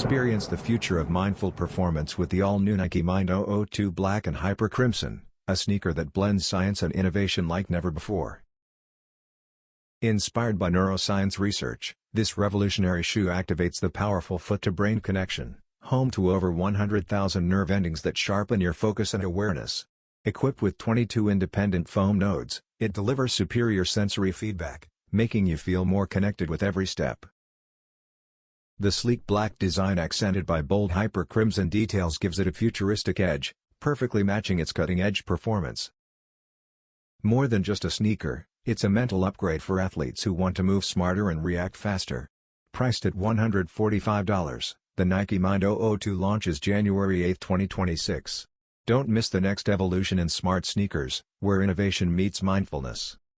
Experience the future of mindful performance with the all-new Nike Mind 002 Black and Hyper Crimson, a sneaker that blends science and innovation like never before. Inspired by neuroscience research, this revolutionary shoe activates the powerful foot-to-brain connection, home to over 100,000 nerve endings that sharpen your focus and awareness. Equipped with 22 independent foam nodes, it delivers superior sensory feedback, making you feel more connected with every step. The sleek black design accented by bold hyper crimson details gives it a futuristic edge, perfectly matching its cutting-edge performance. More than just a sneaker, it's a mental upgrade for athletes who want to move smarter and react faster. Priced at $145, the Nike Mind 002 launches January 8, 2026. Don't miss the next evolution in smart sneakers, where innovation meets mindfulness.